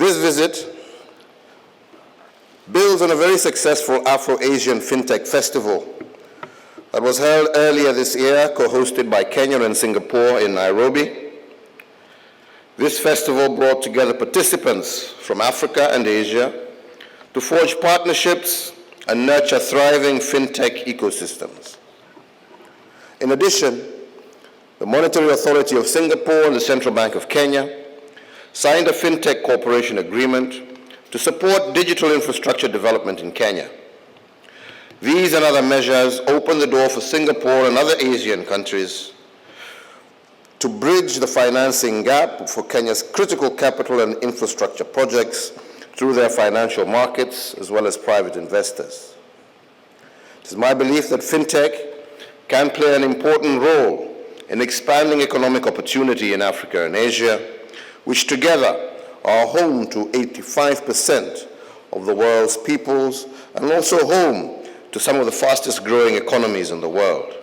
This visit builds on a very successful Afro-Asian FinTech Festival that was held earlier this year, co-hosted by Kenya and Singapore in Nairobi. This festival brought together participants from Africa and Asia to forge partnerships and nurture thriving FinTech ecosystems. In addition, the Monetary Authority of Singapore and the Central Bank of Kenya signed a FinTech cooperation agreement to support digital infrastructure development in Kenya. These and other measures open the door for Singapore and other Asian countries to bridge the financing gap for Kenya's critical capital and infrastructure projects through their financial markets as well as private investors. It is my belief that FinTech can play an important role in expanding economic opportunity in Africa and Asia, which together are home to 85% of the world's peoples and also home to some of the fastest growing economies in the world.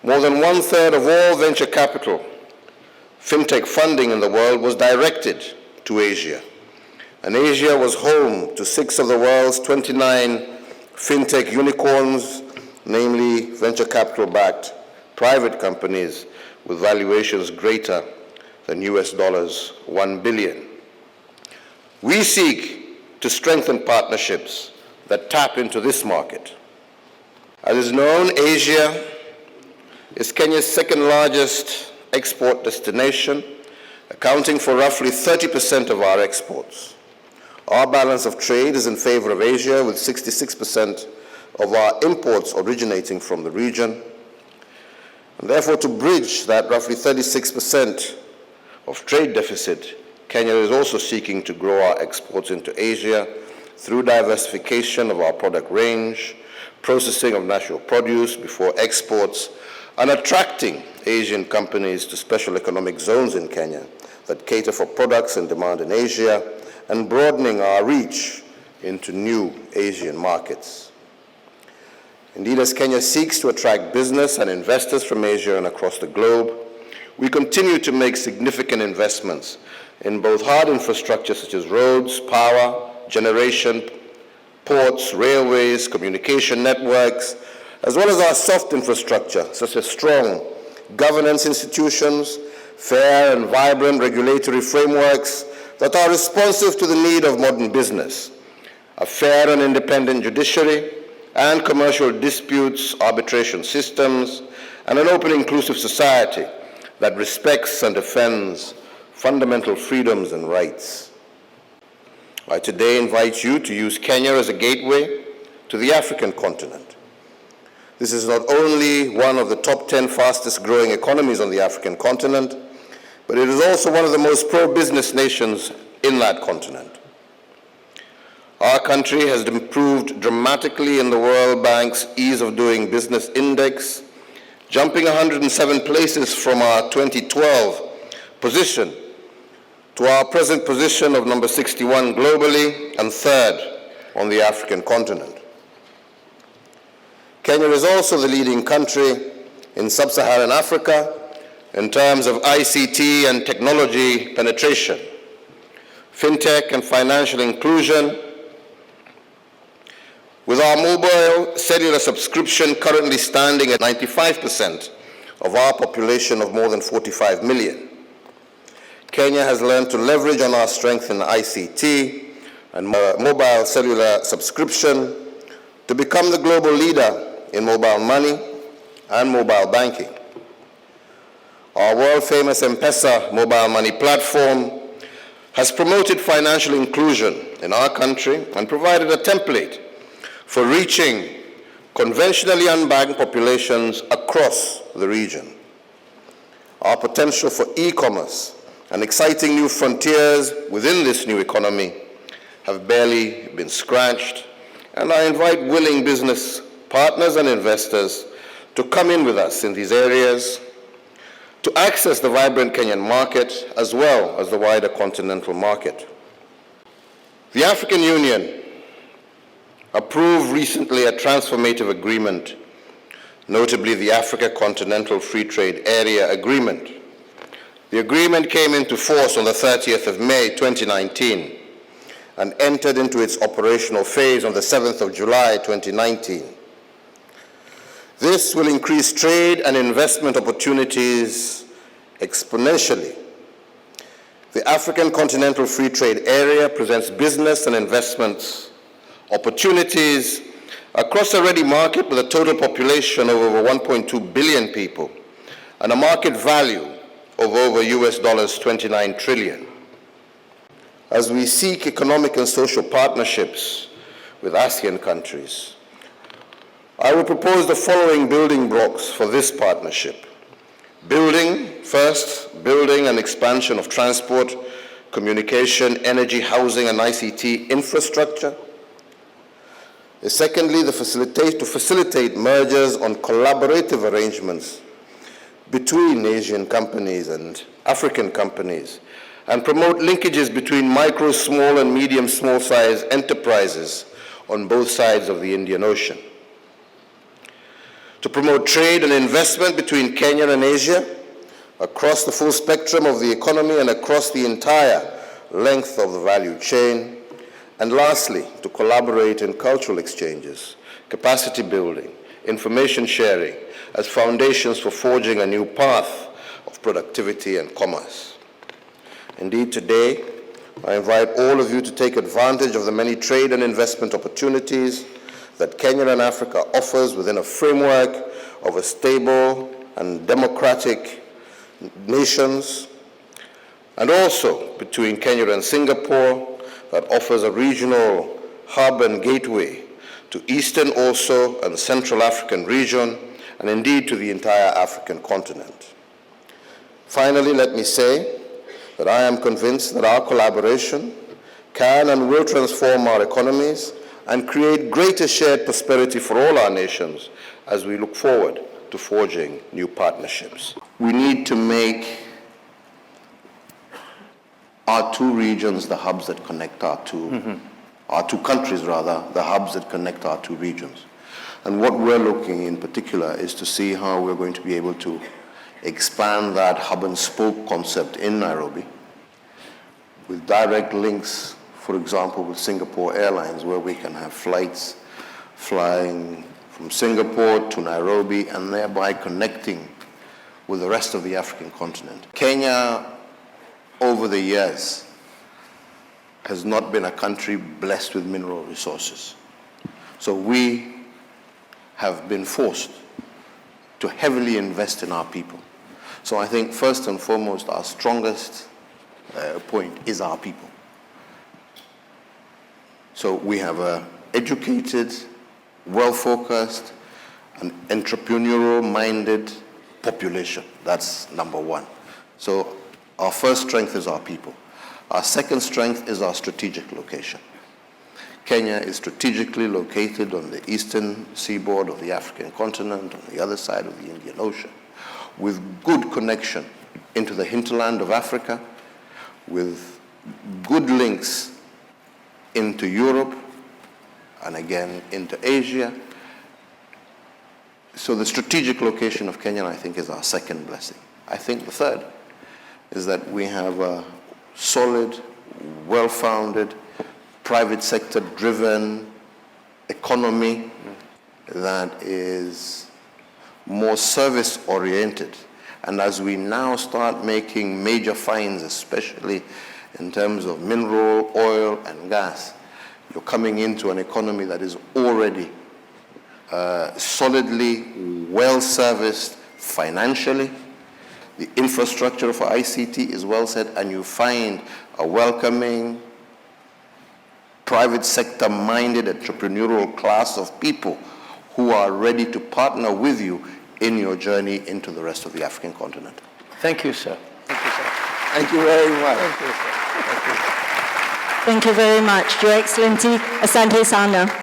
More than 1/3 of all venture capital FinTech funding in the world was directed to Asia. And Asia was home to 6 of the world's 29 FinTech unicorns, namely venture capital-backed private companies with valuations greater than US $1 billion. We seek to strengthen partnerships that tap into this market. As is known, Asia is Kenya's second largest export destination, accounting for roughly 30% of our exports. Our balance of trade is in favor of Asia, with 66% of our imports originating from the region. And therefore, to bridge that roughly 36% of trade deficit, Kenya is also seeking to grow our exports into Asia through diversification of our product range, processing of natural produce before exports, and attracting Asian companies to special economic zones in Kenya that cater for products in demand in Asia, and broadening our reach into new Asian markets. Indeed, as Kenya seeks to attract business and investors from Asia and across the globe, we continue to make significant investments in both hard infrastructure such as roads, power, generation, ports, railways, communication networks, as well as our soft infrastructure such as strong governance institutions, fair and vibrant regulatory frameworks that are responsive to the need of modern business, a fair and independent judiciary, and commercial disputes arbitration systems, and an open, inclusive society that respects and defends fundamental freedoms and rights. I today invite you to use Kenya as a gateway to the African continent. This is not only one of the top 10 fastest growing economies on the African continent, but it is also one of the most pro-business nations in that continent. Our country has improved dramatically in the World Bank's Ease of Doing Business Index, jumping 107 places from our 2012 position to our present position of number 61 globally and 3rd on the African continent. Kenya is also the leading country in sub-Saharan Africa in terms of ICT and technology penetration, FinTech and financial inclusion, with our mobile cellular subscription currently standing at 95% of our population of more than 45 million. Kenya has learned to leverage on our strength in ICT and mobile cellular subscription to become the global leader in mobile money and mobile banking. Our world-famous M-Pesa mobile money platform has promoted financial inclusion in our country and provided a template for reaching conventionally unbanked populations across the region. Our potential for e-commerce and exciting new frontiers within this new economy have barely been scratched, and I invite willing business partners and investors to come in with us in these areas to access the vibrant Kenyan market as well as the wider continental market. The African Union approved recently a transformative agreement, notably the Africa Continental Free Trade Area Agreement. The agreement came into force on the 30th of May 2019 and entered into its operational phase on the 7th of July 2019. This will increase trade and investment opportunities exponentially. The African Continental Free Trade Area presents business and investment opportunities across a ready market with a total population of over 1.2 billion people and a market value of over US $29 trillion. As we seek economic and social partnerships with ASEAN countries, I will propose the following building blocks for this partnership. First, building and expansion of transport, communication, energy, housing, and ICT infrastructure. Secondly, to facilitate mergers on collaborative arrangements between Asian companies and African companies, and promote linkages between micro, small, and medium, small-sized enterprises on both sides of the Indian Ocean. To promote trade and investment between Kenya and Asia, across the full spectrum of the economy and across the entire length of the value chain. And lastly, to collaborate in cultural exchanges, capacity building, information sharing as foundations for forging a new path of productivity and commerce. Indeed, today, I invite all of you to take advantage of the many trade and investment opportunities that Kenya and Africa offers within a framework of a stable and democratic nations, and also between Kenya and Singapore that offers a regional hub and gateway to Eastern also and Central African region, and indeed to the entire African continent. Finally, let me say that I am convinced that our collaboration can and will transform our economies and create greater shared prosperity for all our nations as we look forward to forging new partnerships. We need to make our two regions the hubs that connect our two countries, the hubs that connect our two regions. And what we're looking in particular is to see how we're going to be able to expand that hub and spoke concept in Nairobi with direct links, for example, with Singapore Airlines, where we can have flights flying from Singapore to Nairobi and thereby connecting with the rest of the African continent. Kenya, over the years, has not been a country blessed with mineral resources. So we have been forced to heavily invest in our people. So I think first and foremost, our strongest point is our people. So we have an educated, well-focused, and entrepreneurial-minded population. That's number one. So our first strength is our people. Our second strength is our strategic location. Kenya is strategically located on the eastern seaboard of the African continent, on the other side of the Indian Ocean, with good connection into the hinterland of Africa, with good links into Europe, and again into Asia. So the strategic location of Kenya, I think, is our second blessing. I think the third is that we have a solid, well-founded, private sector-driven economy that is more service-oriented. And as we now start making major finds, especially in terms of mineral, oil, and gas, you're coming into an economy that is already solidly well-serviced financially. The infrastructure for ICT is well set, and you find a welcoming, private sector-minded, entrepreneurial class of people who are ready to partner with you in your journey into the rest of the African continent. Thank you, sir. Thank you, sir. Thank you very much. Thank you, sir. Thank you. Thank you very much, Your Excellency. Asante sana.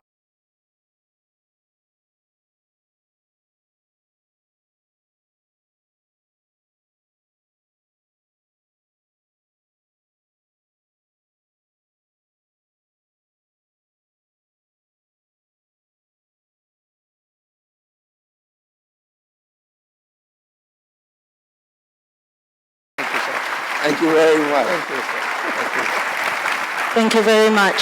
Thank you, sir. Thank you very much. Thank you very much.